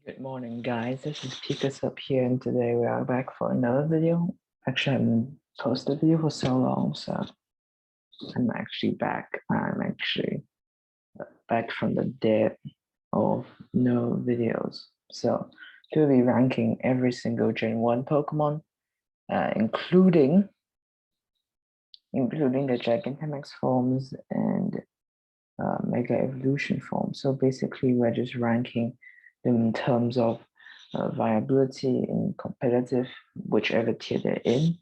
Good morning, guys. This is Picus up here, and today we are back for another video. Actually, I haven't posted a video for so long, so I'm actually back. I'm actually back from the dead of no videos. So, we'll be ranking every single Gen 1 Pokemon, including the Gigantamax forms and Mega Evolution forms. So basically, we're just ranking them in terms of viability in competitive, whichever tier they're in.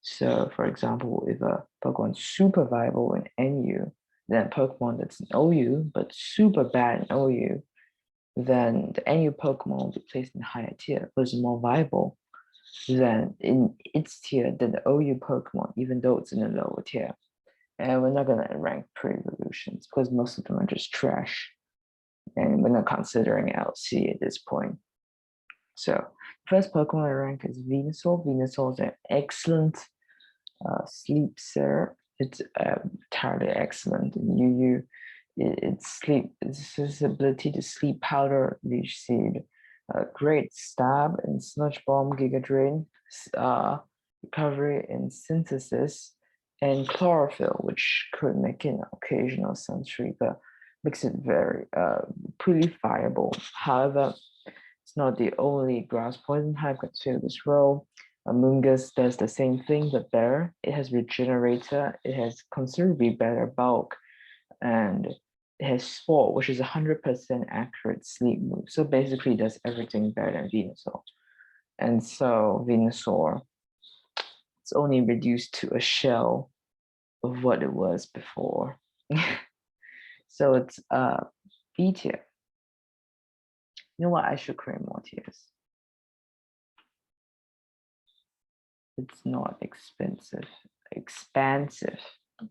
So, for example, if a Pokemon super viable in NU, then Pokemon that's in OU but super bad in OU, then the NU Pokemon will be placed in a higher tier, but it's more viable than in its tier than the OU Pokemon, even though it's in a lower tier. And we're not gonna rank pre-evolutions because most of them are just trash. And we're not considering LC at this point. So first Pokemon I rank is Venusaur. Venusaur is an excellent sleep syrup. It's entirely excellent in UU. It's his ability to sleep powder, leech seed, great stab in Sludge Bomb, Giga Drain, recovery in synthesis, and chlorophyll, which could make an occasional sensory, but makes it very pretty fireable. However, it's not the only grass poison type that fill this role. Amoonguss does the same thing, but better. It has Regenerator, it has considerably better bulk, and it has Spore, which is 100% accurate sleep move. So basically it does everything better than Venusaur. And so Venusaur, it's only reduced to a shell of what it was before. So it's B tier. You know what? I should create more tiers. It's not expansive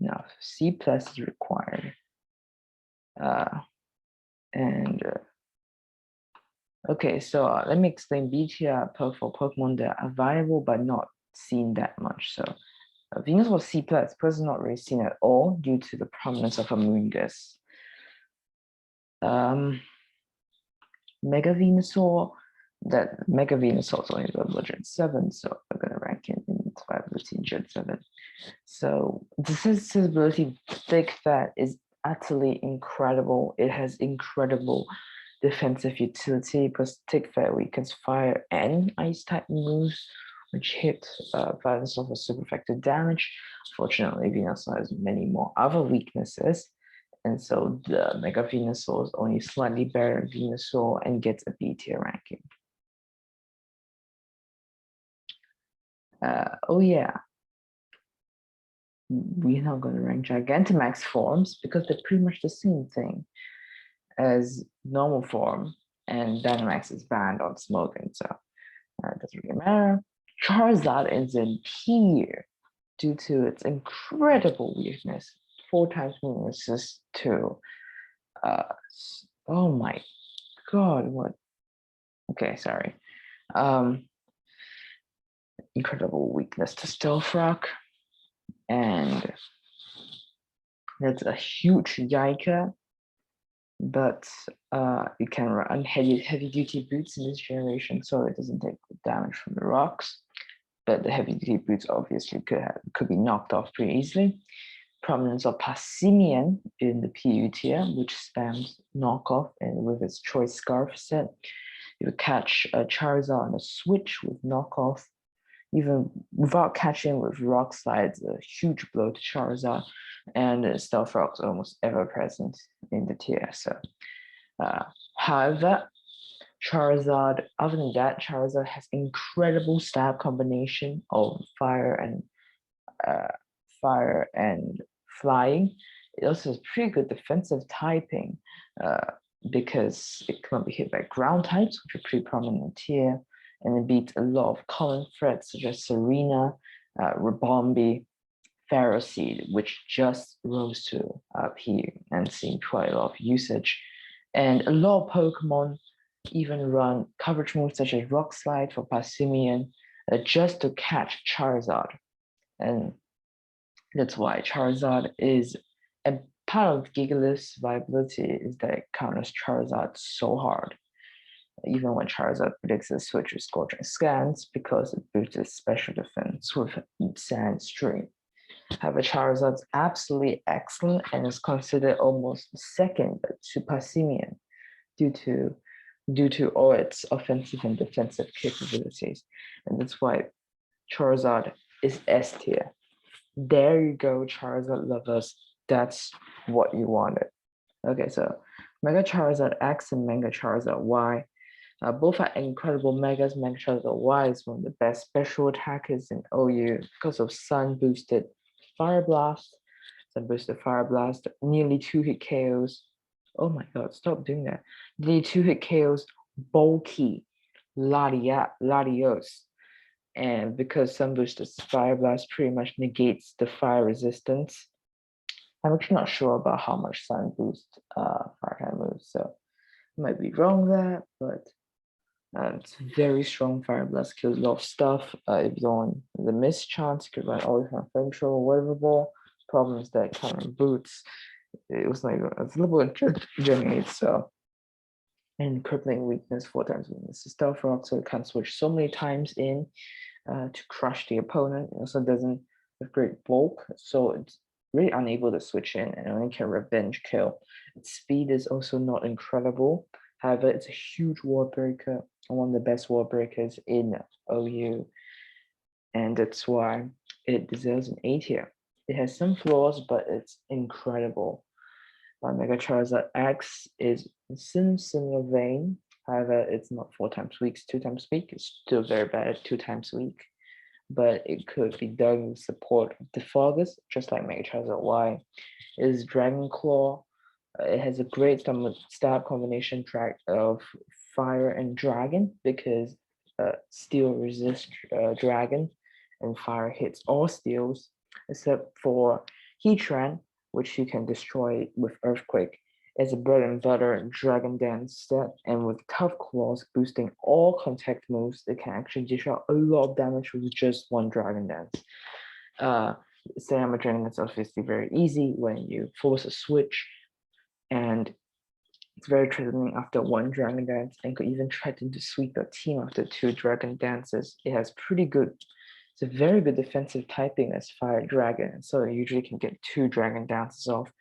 enough. C plus is required. Okay, so let me explain B tier for Pokemon that are viable but not seen that much. So Venusaur C plus is not really seen at all due to the prominence of Amoonguss. Mega Venusaur, that Mega Venusaur is only available Gen 7, so we're gonna rank it in viability in Gen 7. So the sensibility thick fat is utterly incredible. It has incredible defensive utility because thick fat weakens fire and ice type moves, which hit violence of a super effective damage. Fortunately, Venusaur has many more other weaknesses. And so the Mega Venusaur is only slightly better than Venusaur and gets a B tier ranking. Oh yeah, we're not going to rank Gigantamax forms because they're pretty much the same thing as normal form, and Dynamax is banned on smoking, so it doesn't really matter. Charizard is in tier due to its incredible weakness, 4 times more resist to oh my god, what? Okay, sorry. Incredible weakness to Stealth Rock, and that's a huge yika, but you can run heavy duty boots in this generation, so it doesn't take damage from the rocks. But the heavy duty boots obviously could be knocked off pretty easily. Prominence of Passimian in the PU tier, which spams knockoff, and with its choice scarf set, you catch a Charizard on a switch with knockoff. Even without catching with rock slides, a huge blow to Charizard, and Stealth Rock's almost ever present in the tier. So, however, Charizard, other than that, Charizard has incredible stab combination of fire and flying. It also has pretty good defensive typing because it cannot be hit by ground types, which are pretty prominent here, and it beats a lot of common threats such as Serena, Ribombee, Ferroseed, which just rose to PU and seeing quite a lot of usage. And a lot of Pokemon even run coverage moves such as Rock Slide for Passimian just to catch Charizard. And that's why Charizard is a part of Gigalith's viability is that it counters Charizard so hard. even when Charizard predicts a switch with Scorching Scans because it boosts its special defense with Sand Stream. However, Charizard's absolutely excellent and is considered almost second to Passimian due to all its offensive and defensive capabilities. And that's why Charizard is S tier. There you go, Charizard lovers. That's what you wanted. Okay, so Mega Charizard X and Mega Charizard Y. Both are incredible megas. Mega Charizard Y is one of the best special attackers in OU because of Sun boosted Fire Blast. Sun boosted Fire Blast, nearly 2-hit KOs. Oh my god, stop doing that. Nearly 2-hit KOs, bulky Latios. And because Sun boosted Fire Blast pretty much negates the fire resistance. I'm actually not sure about how much Sun boosts fire kind moves, so I might be wrong there, but it's very strong. Fire Blast kills a lot of stuff. If you're on the miss chance, you could run all from Flamethrower or whatever ball. Problem is that counter boots. It was like a little bit generate, so and crippling weakness, 4 times weakness to Stealth Rock, so it can switch so many times in to crush the opponent. It also doesn't have great bulk, so it's really unable to switch in and only can revenge kill. Its speed is also not incredible. However, it's a huge wall breaker and one of the best wall breakers in OU. And that's why it deserves an A tier. It has some flaws, but it's incredible. Mega Charizard X is in similar vein. However, it's not 4 times weak, 2 times weak. It's still very bad at 2 times weak. But it could be done with support of Defogus, just like Mega Charizard Y. It is Dragon Claw. It has a great stab combination track of fire and dragon because steel resists dragon and fire hits all steels except for Heatran, which you can destroy with Earthquake. As a bread and butter Dragon Dance set, and with Tough Claws boosting all contact moves, it can actually dish out a lot of damage with just one Dragon Dance. Setting up a Dragon Dance is obviously very easy when you force a switch, and it's very threatening after 1 Dragon Dance, and could even threaten to sweep your team after 2 Dragon Dances. It has pretty good, it's a very good defensive typing as Fire Dragon, so it usually can get 2 Dragon Dances off.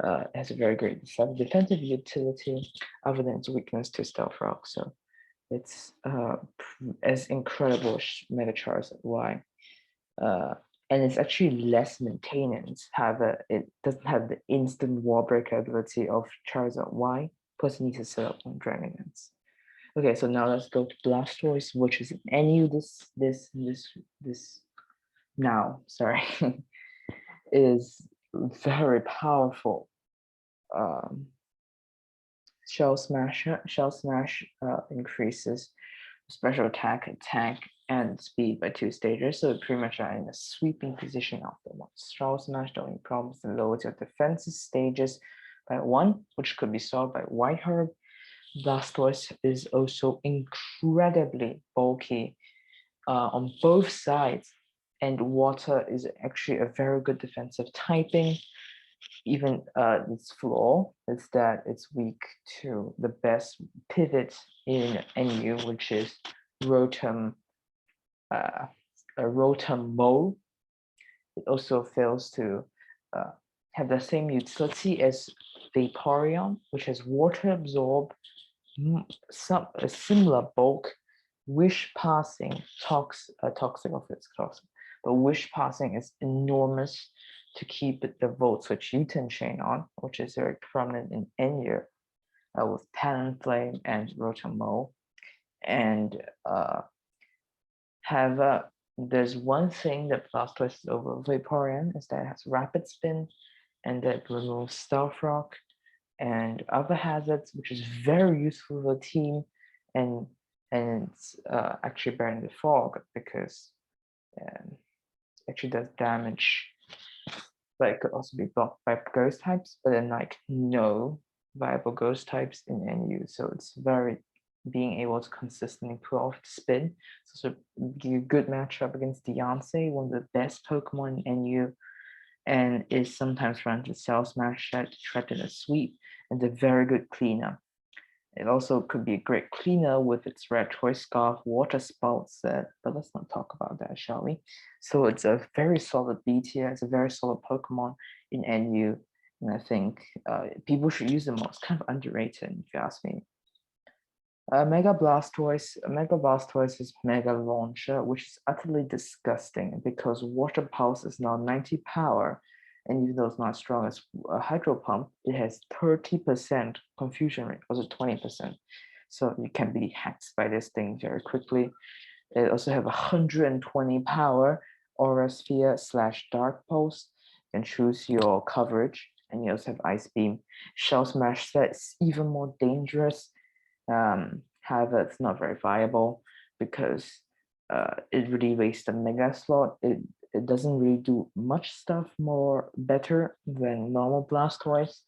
It has a very great defensive utility other than its weakness to Stealth Rock, so it's as incredible as Mega Charizard Y. And it's actually less maintenance. However, it doesn't have the instant wall breaker ability of Charizard Y. Plus, you need to set up on Dragon Dance. Okay, so now let's go to Blastoise, which is an NU now, sorry, is very powerful. Shell Smash increases special attack, and speed by 2 stages, so pretty much are in a sweeping position after one. Shell Smash, the only problem is it lowers your defensive stages by 1, which could be solved by White Herb. Blastoise is also incredibly bulky on both sides, and water is actually a very good defensive typing. Even its flaw is that it's weak to the best pivot in NU, which is Rotom Mow. It also fails to have the same utility as Vaporeon, which has water absorb, a similar bulk, wish passing, toxic of its class, but wish passing is enormous to keep the Volt Switch U-turn chain on, which is very prominent in NU with Talonflame and Rotom Mow. And there's one thing that Blastoise is over Vaporeon is that it has Rapid Spin, and that removes Stealth Rock and other hazards, which is very useful for the team, and it's actually better the Fog because it actually does damage, but it could also be blocked by ghost types, but then like no viable ghost types in NU, so it's very being able to consistently pull off spin. So give you a good matchup against Deontay, one of the best Pokemon in NU, and is sometimes run to Cell Smash that threaten a sweep, and a very good cleanup. It also could be a great cleaner with its red choice scarf, water spout set, but let's not talk about that, shall we? So it's a very solid B tier, it's a very solid Pokemon in NU, and I think people should use them more. It's kind of underrated, if you ask me. Mega Blastoise is Mega Launcher, which is utterly disgusting because Water Pulse is now 90 power, and even though it's not as strong as a Hydro Pump, it has 30% confusion rate, also 20%. So you can be hacked by this thing very quickly. It also have 120 power, Aura Sphere / Dark Pulse. You can choose your coverage, and you also have Ice Beam. Shell Smash that's even more dangerous. However, it's not very viable because it really wastes the mega slot. It doesn't really do much stuff more better than normal Blastoise.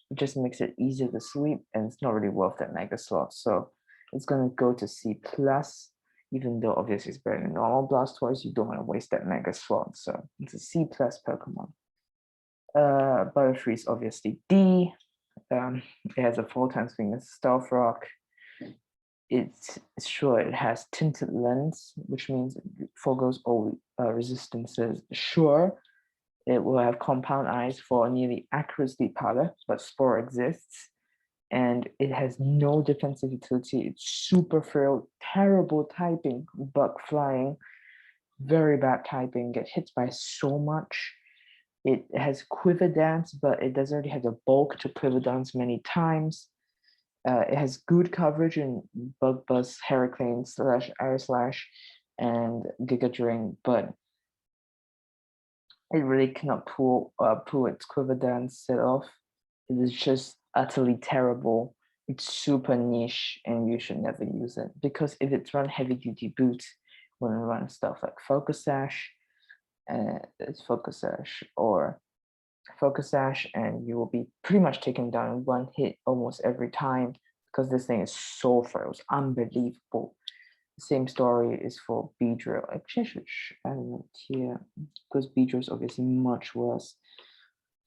It just makes it easier to sweep, and it's not really worth that mega slot. So it's gonna go to C plus, even though obviously it's better than normal Blastoise. You don't want to waste that mega slot, so it's a C plus Pokemon. Butterfree is obviously D. It has a 4x swing as Stealth Rock. It's sure it has tinted lens, which means it forgoes all resistances. Sure, it will have compound eyes for nearly accurate sleep powder, but Spore exists, and it has no defensive utility. It's super frail, terrible typing, bug flying, very bad typing, get hit by so much. It has Quiver Dance, but it doesn't really have the bulk to Quiver Dance many times. It has good coverage in Bug Buzz, Hurricane / Air Slash, and Giga Drain, but it really cannot pull its Quiver Dance set off. It is just utterly terrible. It's super niche, and you should never use it because if it's run heavy duty boots, when it runs stuff like Focus Sash, it's Focus Sash or Focus Sash, and you will be pretty much taken down in one hit almost every time because this thing is so frail. It's unbelievable. The same story is for Beedrill. Actually, I don't know here because Beedrill is obviously much worse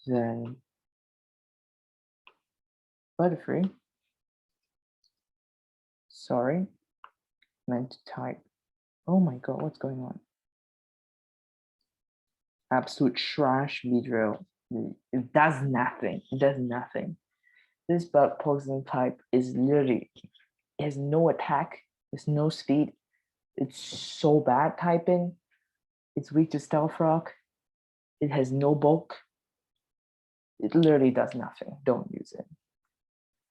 than Butterfree. Sorry, meant to type. Oh my god, what's going on? Absolute trash Beedrill. It does nothing. It does nothing. This bug poison type is literally, it has no attack, there's no speed. It's so bad typing. It's weak to Stealth Rock. It has no bulk. It literally does nothing. Don't use it.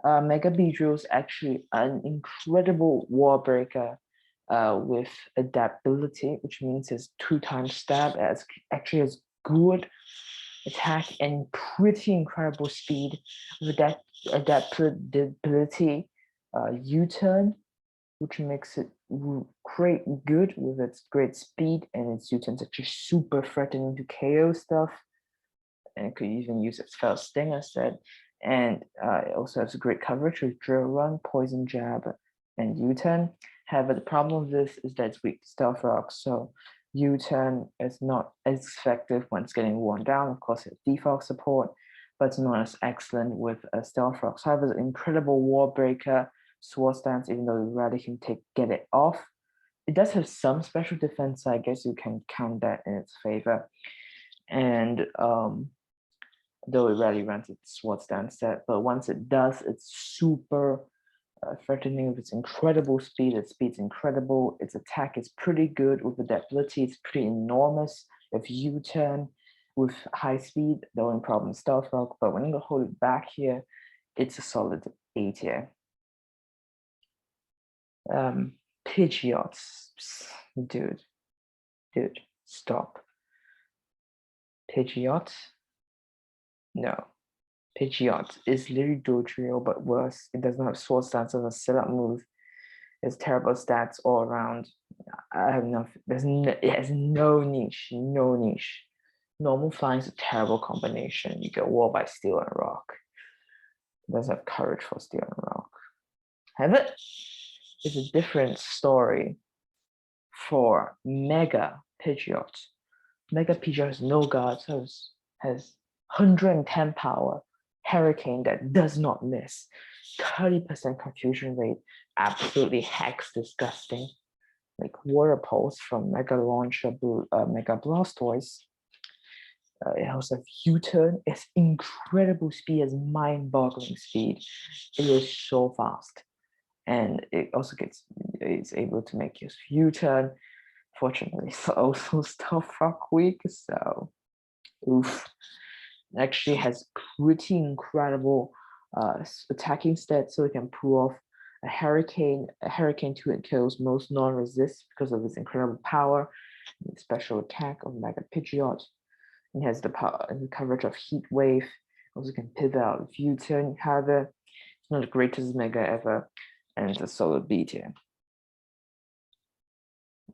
Mega Beedrill is actually an incredible wall breaker with adaptability, which means it's 2x stab. It actually has good attack and pretty incredible speed with that adaptability. U-turn, which makes it great good with its great speed, and its U-turn's actually super threatening to KO stuff. And it could even use its Fell Sting, as said. And it also has great coverage with Drill Run, Poison Jab, and U-turn. However, the problem with this is that it's weak to Stealth Rock, so U-turn is not as effective when it's getting worn down. Of course, it's default support, but it's not as excellent with Stealth Rock. So however, it's an incredible wall breaker, Swords Dance, even though you rarely can get it off. It does have some special defense, so I guess you can count that in its favor. And though it rarely runs its Swords Dance set, but once it does, it's super threatening with its incredible speed. Its speed's incredible. Its attack is pretty good with adaptability. It's pretty enormous. If U-turn with high speed, the only problem is Stealth Rock, but when you hold it back here, it's a solid A tier. Pidgeot, dude, stop. Pidgeot, no. Pidgeot is literally Dodrio, but worse. It does not have Sword Stance as a setup move. It's terrible stats all around. I have nothing. It has no niche, no niche. Normal flying is a terrible combination. You get Wall by Steel and Rock. It doesn't have courage for Steel and Rock. Have it? It's a different story for Mega Pidgeot. Mega Pidgeot has no guards, has 110 power, Hurricane that does not miss, 30% confusion rate, absolutely hex disgusting. Like Water Pulse from Mega Launcher Mega Blastoise. It has a U-turn. Its incredible speed, is mind-boggling speed. It is so fast, and it also it's able to make its U-turn. Fortunately, it's also Stuff Rock weak, so oof. It actually has pretty incredible attacking stats, so it can pull off a Hurricane 2. It kills most non-resist because of its incredible power and special attack of Mega Pidgeot. It has the power and the coverage of Heat Wave. Also can pivot out of U-turn. However, it's not the greatest Mega ever, and it's a solid B tier.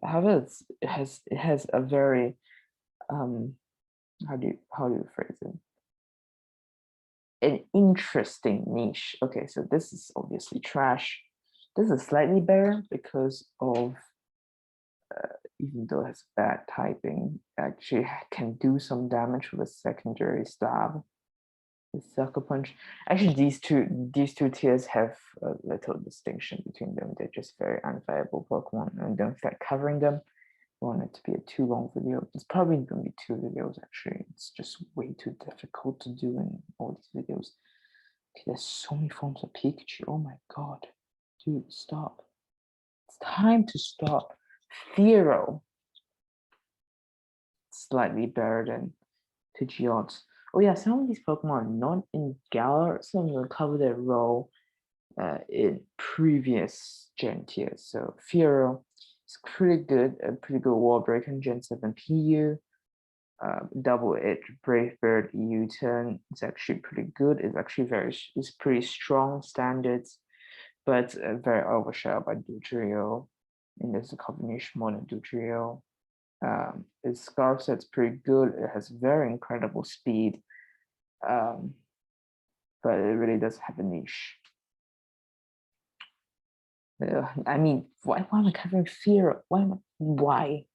However, it has a very how do you phrase it? An interesting niche. Okay, so this is obviously trash. This is slightly better because of even though it has bad typing, actually can do some damage with a secondary stab. The Sucker Punch. Actually, these two tiers have a little distinction between them. They're just very unviable Pokemon, and don't feel like covering them. I want it to be a too long video. It's probably going to be 2 videos actually. It's just way too difficult to do in all these videos. Okay, there's so many forms of Pikachu. Oh my god. Dude, stop. It's time to stop. Fearow. Slightly better than Pidgeot. Oh yeah, some of these Pokemon are not in Galar. Some will cover their role in previous gen tiers. So Fearow is pretty good, a pretty good wall breaker in Gen 7 PU. Double-edged Brave Bird U-turn. It's actually pretty good. It's actually it's pretty strong standards, but very overshadowed by Dugtrio. And there's a combination more than Dugtrio. Its Scarf Set's pretty good. It has very incredible speed, but it really does have a niche. I mean, why am I covering Fear? Why?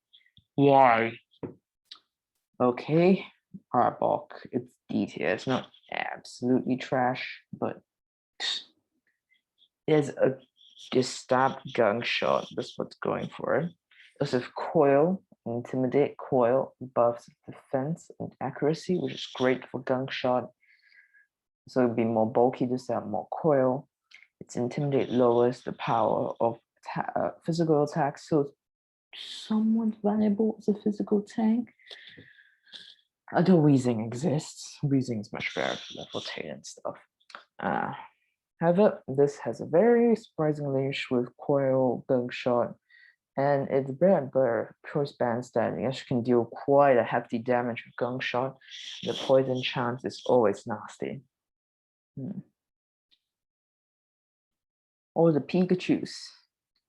Okay, Arbok. It's D tier. It's not absolutely trash, but there's a stab Gunk Shot. That's what's going for it. Also, Coil, Intimidate. Coil buffs defense and accuracy, which is great for Gunk Shot. So it'd be more bulky to have more Coil. Its Intimidate lowers the power of physical attacks, so it's somewhat valuable as a physical tank. Although Weezing exists, Weezing is much better for level 10 and stuff. However, this has a very surprising niche with Coil, Gunk Shot, and its bread and butter choice band standing actually can deal quite a hefty damage with Gunk Shot. The poison chance is always nasty. Or the Pikachus.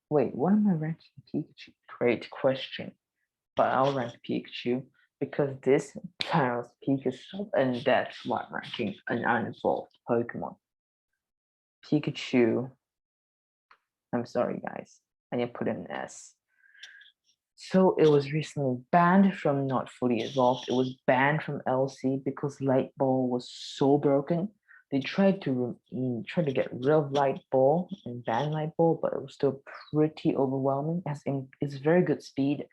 Wait, what am I ranking Pikachu? Great question. But I'll rank Pikachu because this tiles Pikachu, and that's why I'm ranking an unevolved Pokemon. Pikachu. I'm sorry, guys. I need to put in an S. So it was recently banned from not fully evolved. It was banned from LC because Light Ball was so broken. They tried to get rid of Light Ball and ban Light Ball, but it was still pretty overwhelming. It's very good speed,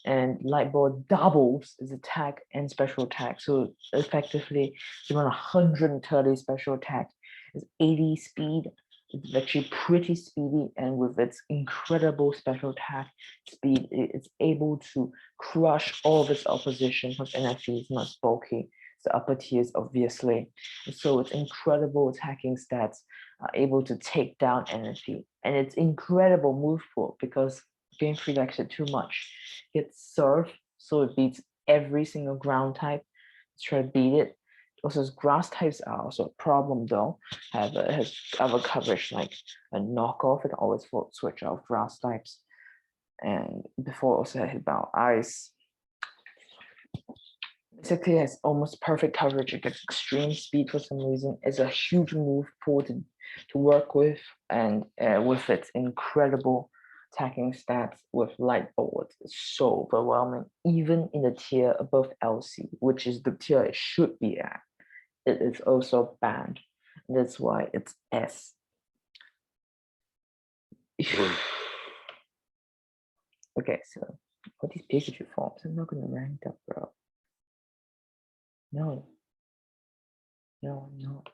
and Light Ball doubles its attack and special attack. So effectively, it's around 130 special attack. It's 80 speed. It's actually pretty speedy, and with its incredible special attack speed, it's able to crush all of its opposition because NFG is not bulky. The upper tiers, obviously. So its incredible attacking stats are able to take down NFG, and its incredible move pool because Game Freak likes it too much. It's Surf, so it beats every single ground type. Let's try to beat it. Also, grass types are also a problem though. It has other coverage like a knockoff. It can always switch out grass types. And before also hit about ice. Basically, it has almost perfect coverage. It gets extreme speed for some reason. It's a huge move pool to work with, and with its incredible attacking stats with Light Ball, it's so overwhelming. Even in the tier above LC, which is the tier it should be at, it is also banned. That's why it's S. Okay, so all these Pikachu forms, I'm not gonna rank them, bro. No, I'm not.